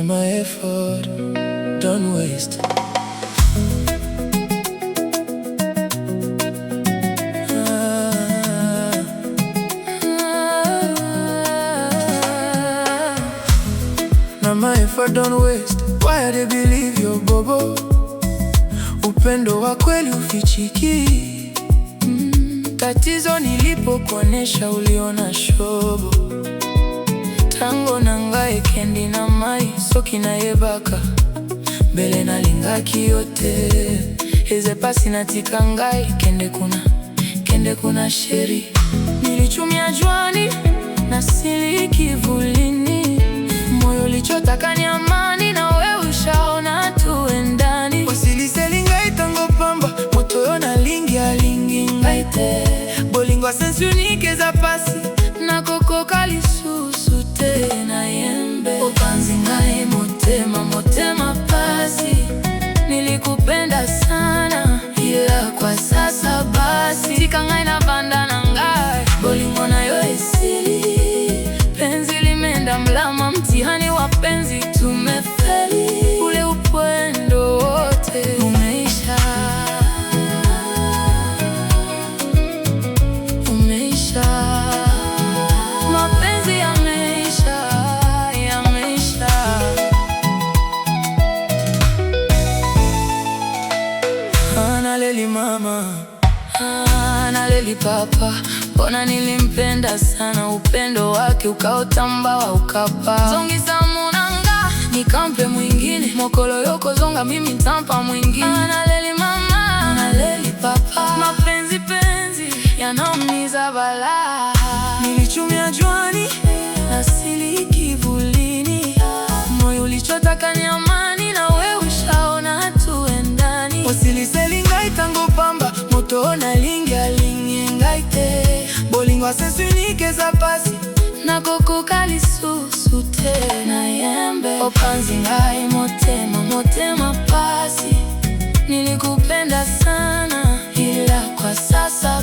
my effort, don't waste. Now my effort don't waste. Why they believe your bobo? Upendo wa kweli ufichiki. Tatizo nilipokuonesha uliona shobo. Tango nangaye kendi na mai soki na yebaka bele na lingaki yote eze pasi na tikangai kende kuna sheri. Nilichumia juani na sili kivulini, moyo lichotaka ni amani na wewe ushaona tuendani. Wasilise lingai tango pamba moto yona lingi alingi ngaite bolingo sense unique za pasi na koko kalisusu tena yembe. Upanzi ngai motema pasi, nilikupenda sana ila kwa sasa basi. Tika ngai na banda na ngai bolingo na yo esili, penzi limenda mlama mtihani wa penzi tumefeli. Ule upendo wote umeisha. Mapenzi yameisha. Analeli mama, analeli papa, mbona nilimpenda sana, upendo wake ukaotambawa ukapa. Zongisa munanga nikampe mwingine, mokolo yoko zonga mimi ntampa mwingine. Analeli mama, analeli papa, mapenzi yanaumiza balaa. Nilichumia juani na sili kivulini, moyo ulichotaka ni amani na wewe ushaona tuendani. Wasilise lingai tango pamba moto na lingi alingi ngaite bolingo sense unique za pasi na koko kalisusu tena yembe. Opanzi ngai motema pasi, nilikupenda sana ila kwa sasa